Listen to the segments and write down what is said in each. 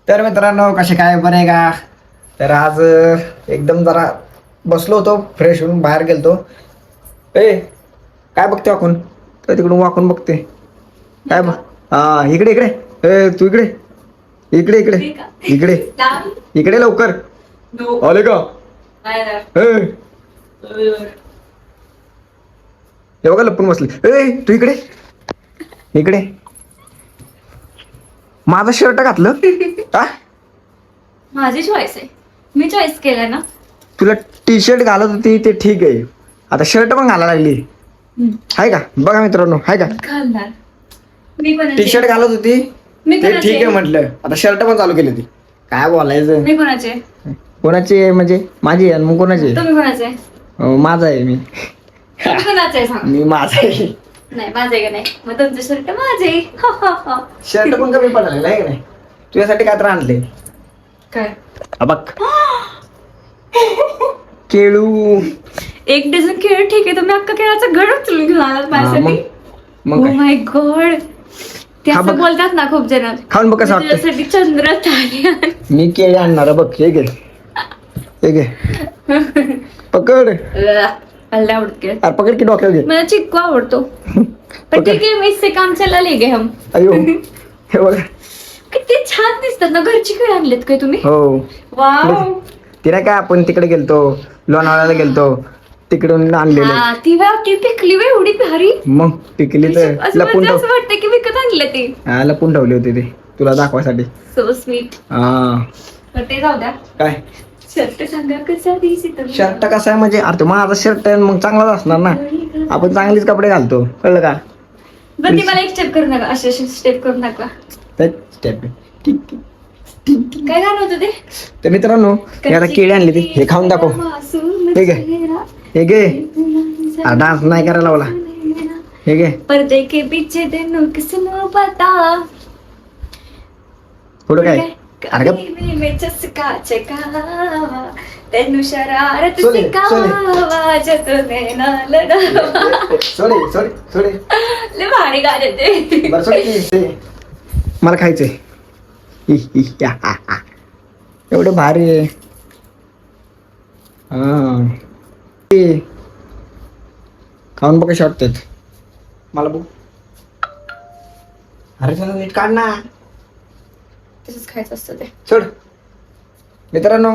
तर मित्रांनो कसे काय बरे आहे का? तर आज एकदम जरा बसलो होतो फ्रेश होऊन बाहेर गेलतो. ए काय बघते वाकून? तर तिकडून वाकून बघते काय बघ. हा इकडे इकडे. ए तू इकडे इकडे इकडे इकडे इकडे लवकर आले का? हे बघा लपून बसले. ए तू इकडे इकडे. माझं शर्ट घातलं का? माझी चॉईस आहे, मी चॉईस केलं ना. तुला टी शर्ट घालत होती ते ठीक आहे, आता शर्ट पण घालायला लागली आहे का? बघा मित्रांनो आहे का? घालणार मी पण. टी शर्ट घालत होती मी ते ठीक आहे म्हटलं, आता शर्ट पण चालू केली ती. काय बोलायचं? मी कोणाचे? कोणाची आहे म्हणजे? माझी आहे. मग कोणाची आहे? तुम्ही कोणाचे? माझा आहे. मी तुम्ही कोणाचे सांग. मी माझा आहे. नाही माझे का नाही, मग तुमचं शर्ट माझे. शर्ट पण कमी पडायला आहे का नाही? तुझ्यासाठी काय तर आणले काय बघ. केळू. एक डझन केळ ठीक आहे, तुम्ही अख्खा केळाचा घड उचलून घेऊन आलात माझ्यासाठी. मग काय? माय गॉड, ते हा असं बघ. बोलतात ना खूप जण. खाऊन बघ कसं वाटतं. तुझ्यासाठी चंद्र तारे. मी केळी आणणार बघ. हे घे हे घे पकड. मला आवडत केळ. अरे पकड की डोक्यावर घे. मला चिक्कू आवडतो. पण पकड. ठीक आहे, मी इससे काम चला ले गए हम. अयो हे बघा. किती छान दिसतात ना. घरची केळ आणलेत काय तुम्ही? हो वाव. ती नाही का आपण तिकडे गेलतो, लोणावळ्याला गेलतो, तिकडून आणलेलं. हा, ती ती पिकली वे एवढी भारी. मग टिकली तर असं लपून म्हणजे ठेव. असं वाटतं की विकत आणलं ते. हा लपून ठेवली होती ते तुला दाखवायसाठी. So sweet. हा तर ते जाऊ द्या. काय शर्ट सांगा कसा दिसतो. शर्ट कसा आहे म्हणजे? अरे माझा शर्ट आहे मग चांगलाच असणार ना. आपण चांगलीच कपडे घालतो, कळलं का? बरं ती मला एक स्टेप करू नका, असे स्टेप करू नका. स्टेप ठीक. काय गाणं होतं ते? तर मित्रांनो हे आता केळी आणली ती, हे खाऊन दाखव. हे घे हे घे. डान्स नाही करायला लावला. हे घे. पर्दे के पीछे तेनू किसनो पता. पुढं काय? अरे गप. कभी में चस्का चकावा तेनू शरारत सोने, सिखावा जब नैना लड़ावा. सोडे लय भारी गाणं ते. बरं सोड की ते. मला खायचंय. एवढं भारी आहे. हा ते खाऊन बघ कसे वाटतात मला. बघ अरे चला नीट काढ ना. तसंच खायचं असतं ते. सोड. मित्रांनो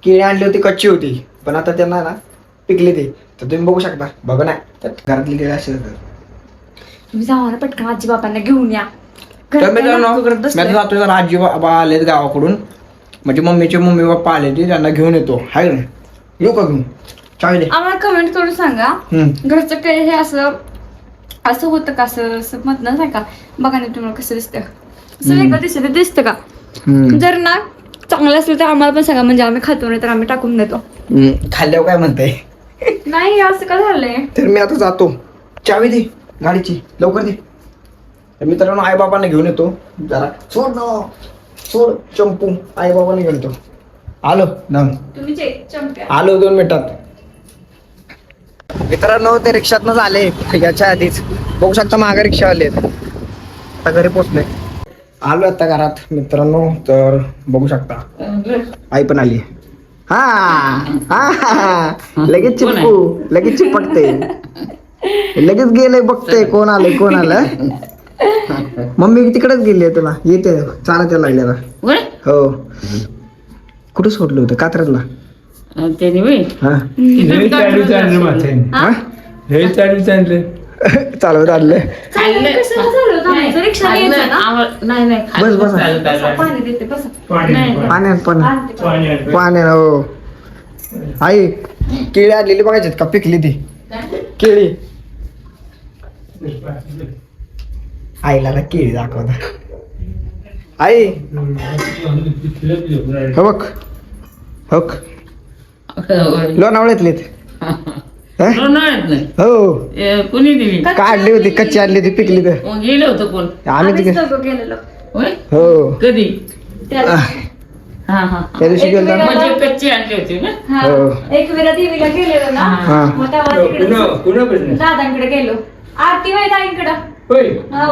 केळी आणली होती, कच्ची होती, पण आता त्यांना ना पिकली ती. तर तुम्ही बघू शकता. बघा ना त्यात घरातली केळी अशी जातात. तुम्ही जावा ना पटकन आजी बाबांना घेऊन या. तर मित्रांनो मी आता जातो जरा. आजी बाबा आलेत गावाकडून, म्हणजे मम्मी पप्पा आले ते, त्यांना घेऊन येतो. हाय ना? येऊ का घेऊन? चालेल. आम्हाला कमेंट करून सांगा घरचं केळ हे असं असं होतं का? असं म्हणत नाही का? बघा ना तुम्हाला कसं दिसतं. असं वेगळं दिसतं का? जर ना चांगलं असलं तर आम्हाला पण सांगा, म्हणजे आम्ही खातो, नाही तर आम्ही टाकून देतो. खाल्ल्यावर काय म्हणताय? नाही असं का झालंय? तर मी आता जातो. चावी दे गाडीची लवकर दे. तर मित्रांनो आई बाबांना घेऊन येतो जरा. सोड ना सोड चंपू. आई बाबांना घेऊन येतो. आलो जाऊन. तुम्ही चमक्या. आलो 2 मिनिटात. मित्रांनो ते रिक्षातनंच आले याच्या आधीच. बघू शकता मागे रिक्षा आले. आता घरी पोचले. आलो आता घरात मित्रांनो. तर बघू शकता आई पण आली. हा लगेच चिपकू, लगेच चिपकते, लगेच गेले बघते कोण आलं. मम्मी तिकडेच गेली तुला येते चालत लागल्या. हो कुठे सोडलं होतं? कात्रजला. चालवत आणलं. बस बस पाणी देते बस. पाण्यात हो. आई केळी आणलेली बघायची का? पिकली ती केळी. आईला ना केळी दाखवता. आई हो बघ हो लोणावळ्यातले हो. कोणी दिली? काढली होती, कच्ची आणली होती, पिकली तर गेलं होतं कोण? आम्ही तिकडे. गेलेलो. हो कधी? त्या दिवशी गेलो ना. म्हणजे कच्ची आणली होती ना? एक वेळा देवीला गेलेलो ना, मग तेव्हा तिकडे दादांकडे गेलो. आरती वय दाईंकडं. हो.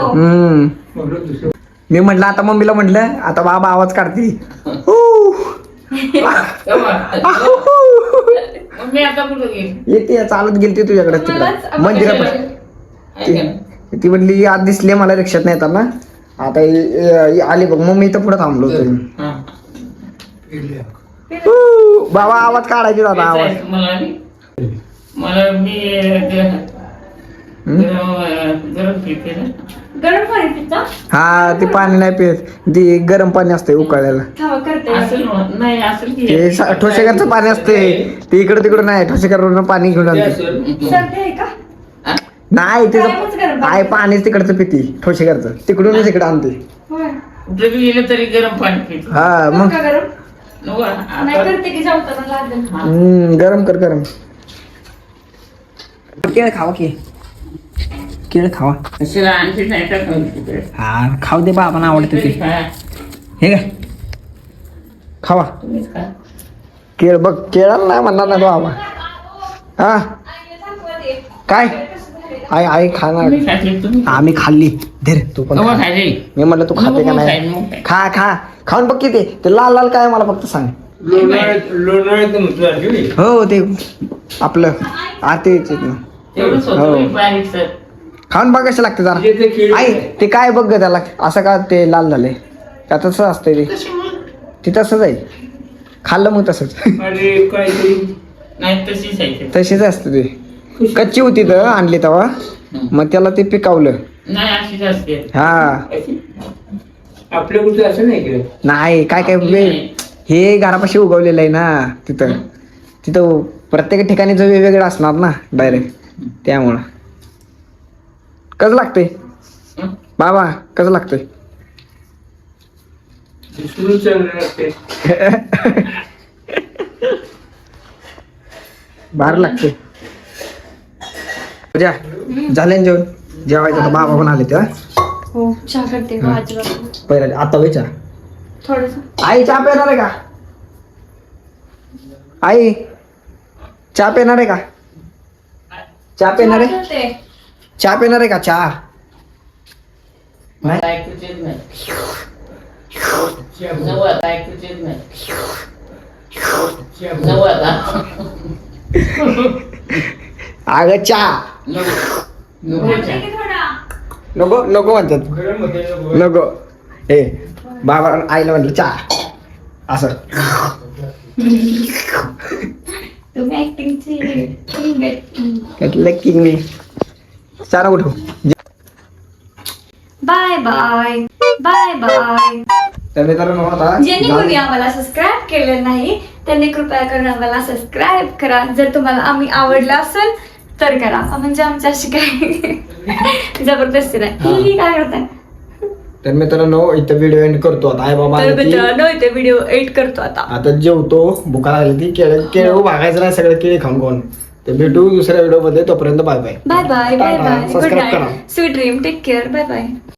मी म्हटलं आता मम्मीला म्हटलं आता बाबा आवाज काढते मी आता कुठं गेली येते चालत गेलती तुझ्याकडे मलाच तिकडे मंदिरात ती म्हणली आज दिसले मला रिक्षात नाही येताना आता आली बघ मग मी इथं पुढे थांबलो होतो बाबा आवाज काढायचे दादा आवाज मला मी गरम पिते ना गरम पाणी पिता हा ते पाणी नाही पित ते गरम पाणी असते उकळलेलं खावा करते असेल नाही असेल की ते ठोसेकरचं पाणी असते ते इकडे तिकडे नाही ठोसेकरवरून पाणी घेऊन आणते सर्दी आहे का नाही कायमच गरम तिचं पाणी. आहे पाणीच तिकडचं पिती ठोसेकरचं तिकडूनच इकडे आणते होय. कुठे बी गेलं तरी गरम पाणी पिते हा मग का गरम नको नाही आता करते की जेवताना लागेल गरम कर गरम केळ खावा की केळ खावा कशाला आणखी नाही टाकायचं हा खाऊ दे बाबांना आवडते ते खा हे काय खावा तुम्हीच खा केळ बघ केळाला नाही म्हणणार ना तो बाबा हा काय आई आई खाणार तुम्ही खाते तुम्ही आम्ही खाल्ली धर तू पण नको खा. खायचे मी म्हणलं तू खाते का नाही नको खायचं. खा खा खाऊन बघ की ते लाल लाल काय मला फक्त सांग हो ते आपलं आतेच तेवढंच हो. होतं बारीक सर खाऊन बघ कसं लागतं जरा आई ते काय बघ ग त्याला असं का ते लाल झाले का तसं असतंय ते तसंच आहे खाल्लं मग तसंच अरे काय नाही तशीच आहे तशीच असतं ते कच्ची होती तर आणली तेव्हा मग त्याला ते पिकावलं नाही अशीच असते हा आपल्या कुठे असं नाही केलं नाही काय काय हे घरापाशी उगवलेलं आहे ना तिथं तिथं प्रत्येक ठिकाणी वेगवेगळं असणार ना डायरेक्ट त्यामुळं कसं लागतंय बाबा कसं लागतंय बाहेर लागते पूजा झाले ना जेवण जेवायचं तर बाबा पण आले ते हो चहा करते अजिबात पहिला आता वेचा थोडस आई चहा पेणार आहे का आई चहा पेणार आहे का चहा पेणार आहे चहा पेणार आहे का चहा नाही ऐकूचेच नाही नवत ऐकूचेच नाही नवत अगं चहा नको नको म्हणतात नको ए बाबा आईला म्हटलं चहा असं तुम्ही ऍक्टिंगची घेतलं की मी चारा उठव बाय बाय बाय बाय तर मित्रांनो आता ज्यांनी कोणी आम्हाला सबस्क्राईब केलेलं नाही त्यांनी कृपया करून आम्हाला सबस्क्राईब करा जर तुम्हाला आम्ही आवडलं असेल तर करा म्हणजे आमच्या अशी काही जबरदस्ती नाही ही काय करताय तर मित्रांनो इथं व्हिडिओ एंड करतो आता आई बाबा तर आले की मित्रांनो इथे व्हिडिओ एडिट करतो आता आता जेवतो भुका लागली ती केळ भागायचं नाही सगळे केळी खाऊन खाऊन ते भेटू दुसऱ्या व्हिडिओ मध्ये तोपर्यंत bye bye bye bye bye bye good subscribe करा night sweet dream take care bye bye